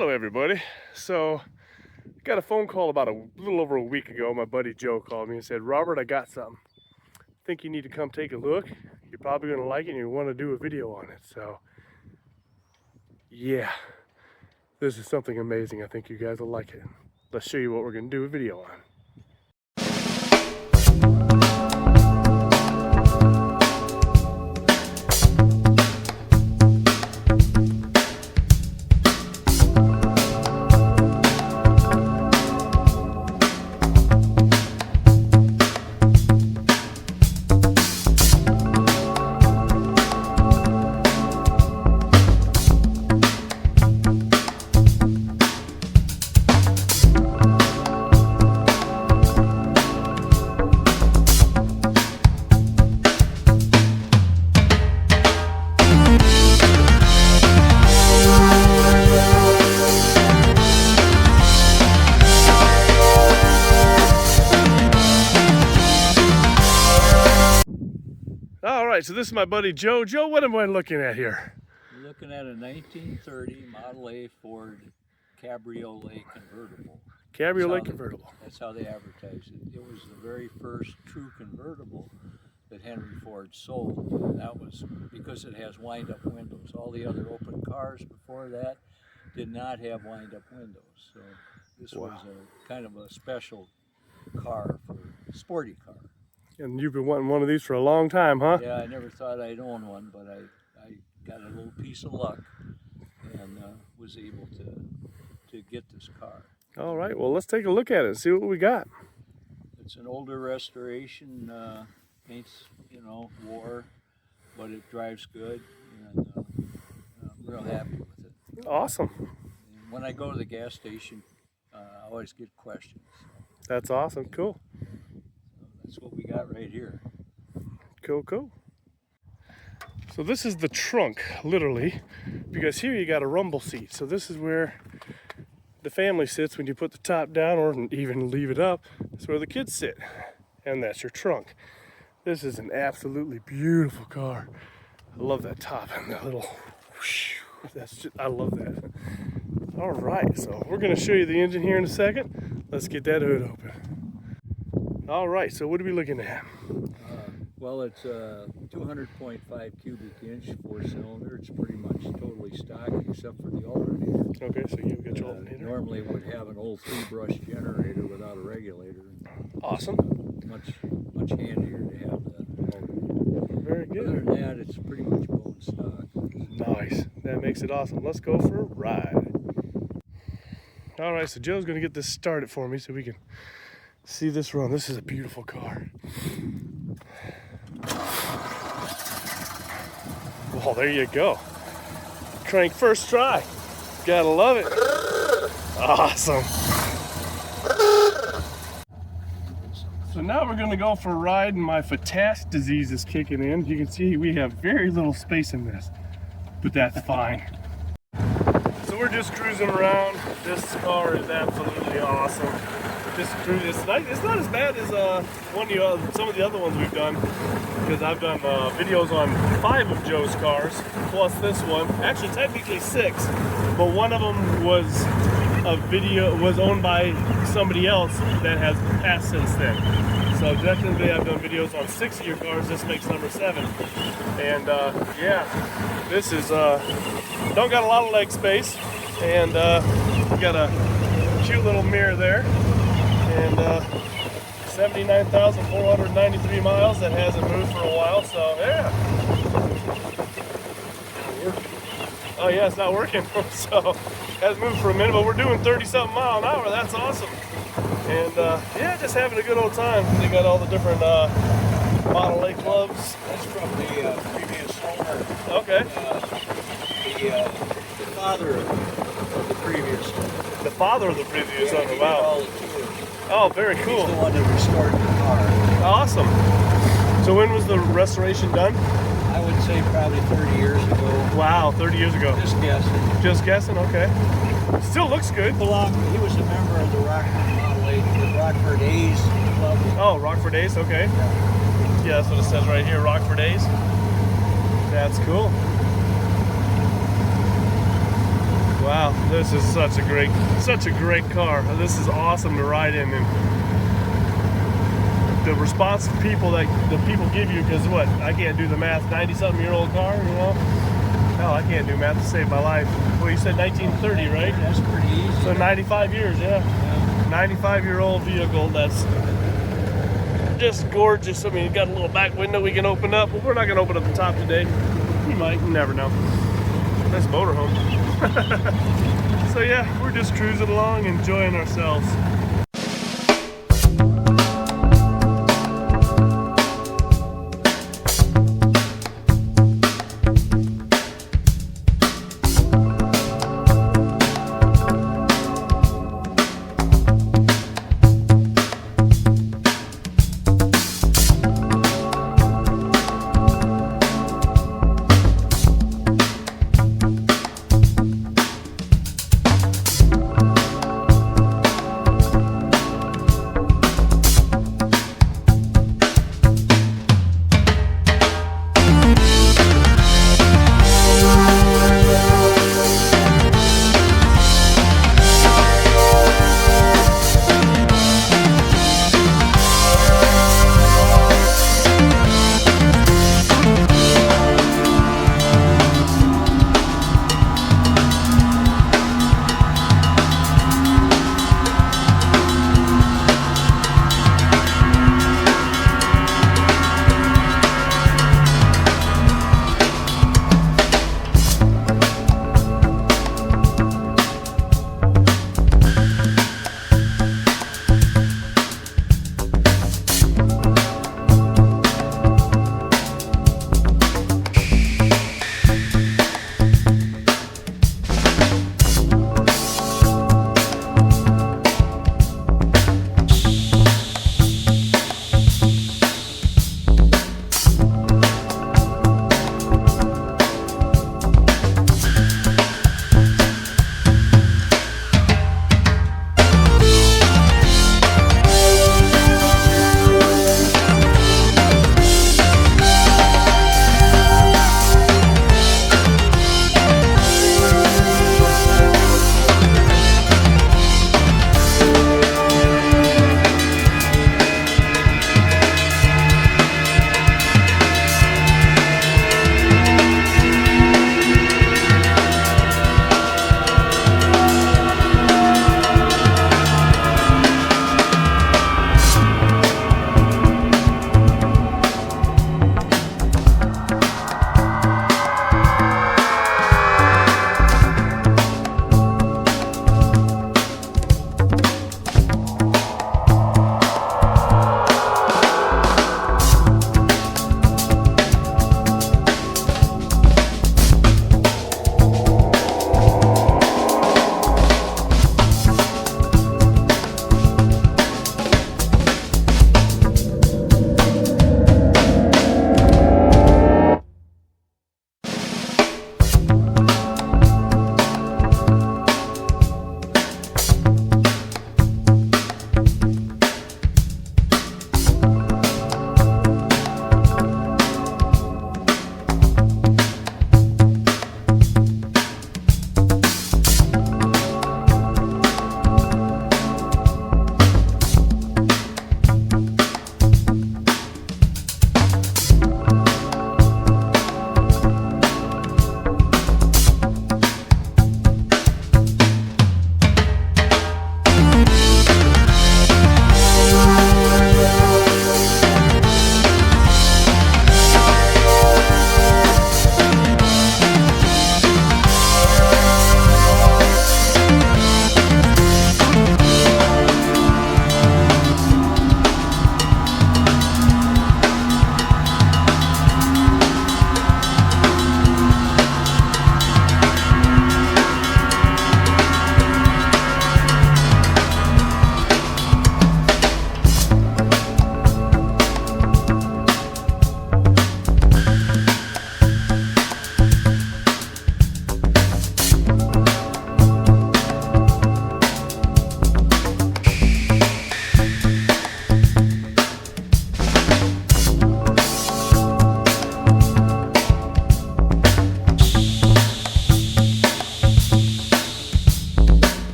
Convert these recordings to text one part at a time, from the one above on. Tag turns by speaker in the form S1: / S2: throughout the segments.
S1: Hello everybody. So got a phone call about a little over a week ago. My buddy Joe called me and said, Robert, I got something. Think you need to come take a look. You're probably going to like it and you want to do a video on it. So yeah, this is something amazing. I think you guys will like it. Let's show you what we're going to do a video on. All right, so this is my buddy Joe. Joe, what am I looking at here?
S2: You're looking at a 1930 Model A Ford Cabriolet convertible.
S1: Cabriolet convertible.
S2: That's how they advertised it. It was the very first true convertible that Henry Ford sold. And that was because it has wind-up windows. All the other open cars before that did not have wind-up windows. So this was a kind of a special car, a sporty car.
S1: And you've been wanting one of these for a long time, huh?
S2: Yeah, I never thought I'd own one, but I got a little piece of luck and was able to get this car.
S1: All right, well, let's take a look at it and see what we got.
S2: It's an older restoration, paint's, wore, but it drives good, and I'm real happy with it.
S1: Awesome.
S2: And when I go to the gas station, I always get questions. So.
S1: That's awesome, cool.
S2: That's what we got right here.
S1: Cool, cool. So this is the trunk, literally, because here you got a rumble seat. So this is where the family sits when you put the top down, or even leave it up. That's where the kids sit, and that's your trunk. This is an absolutely beautiful car. I love that top and that little whoosh. I love that. All right, so we're gonna show you the engine here in a second. Let's get that hood open. All right, so what are we looking at?
S2: Well, it's a 200.5 cubic inch, 4-cylinder. It's pretty much totally stock except for the alternator.
S1: Okay, so you've got your alternator.
S2: Normally it would have an old 3-brush generator without a regulator.
S1: Awesome.
S2: Much handier to have that alternator.
S1: Very good.
S2: Other than that, it's pretty much bone stock.
S1: Nice. That makes it awesome. Let's go for a ride. All right, so Joe's gonna get this started for me so we can see this run. This is a beautiful car. Well, there you go. Crank first try. Gotta love it. Awesome. So now we're gonna go for a ride and my fatash disease is kicking in. You can see we have very little space in this, but that's fine. So we're just cruising around. This car is absolutely awesome. Just cruise. It's not as bad as some of the other ones we've done, because I've done videos on 5 of Joe's cars plus this one. Actually, technically 6, but one of them was owned by somebody else that has passed since then. So definitely, I've done videos on 6 of your cars. This makes number 7, and yeah, this is don't got a lot of leg space, and we got a cute little mirror there. And 79,493 miles. That hasn't moved for a while, so yeah. Oh yeah, it's not working. So it hasn't moved for a minute, but we're doing 30-something mile an hour. That's awesome. And yeah, just having a good old time. They got all the different Model A clubs.
S2: That's from the previous owner.
S1: Okay.
S2: The father of the previous owner.
S1: The father of the previous owner.
S2: He did
S1: Wow.
S2: all the tours.
S1: Oh, very cool.
S2: He's the one that restored the car.
S1: Awesome. So when was the restoration done?
S2: I would say probably 30 years ago.
S1: Wow, 30 years ago.
S2: Just guessing.
S1: Just guessing, okay. Still looks good.
S2: He was a member of the Rockford Model A, the Rockford A's club.
S1: Oh, Rockford A's, okay. Yeah, that's what it says right here, Rockford A's. That's cool. Wow, this is such a great car. This is awesome to ride in, and the response to people that the people give you, because what, I can't do the math, 90-something-year-old car, you know? Hell, I can't do math to save my life. Well, you said 1930, right?
S2: That's pretty easy.
S1: So 95 years, yeah. 95-year-old vehicle that's just gorgeous. I mean, it got a little back window we can open up, but we're not gonna open up the top today. You might, you never know. Nice motorhome. So yeah, we're just cruising along, enjoying ourselves.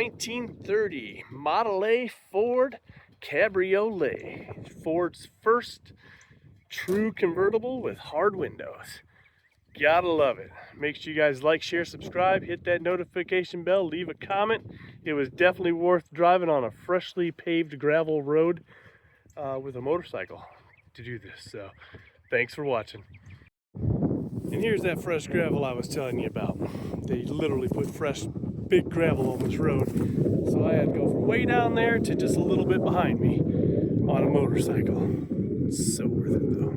S1: 1930 Model A Ford Cabriolet. Ford's first true convertible with hard windows. Gotta love it. Make sure you guys like, share, subscribe, hit that notification bell, leave a comment. It was definitely worth driving on a freshly paved gravel road with a motorcycle to do this. So thanks for watching. And here's that fresh gravel I was telling you about. They literally put fresh big gravel on this road. So I had to go from way down there to just a little bit behind me on a motorcycle. It's so worth it though.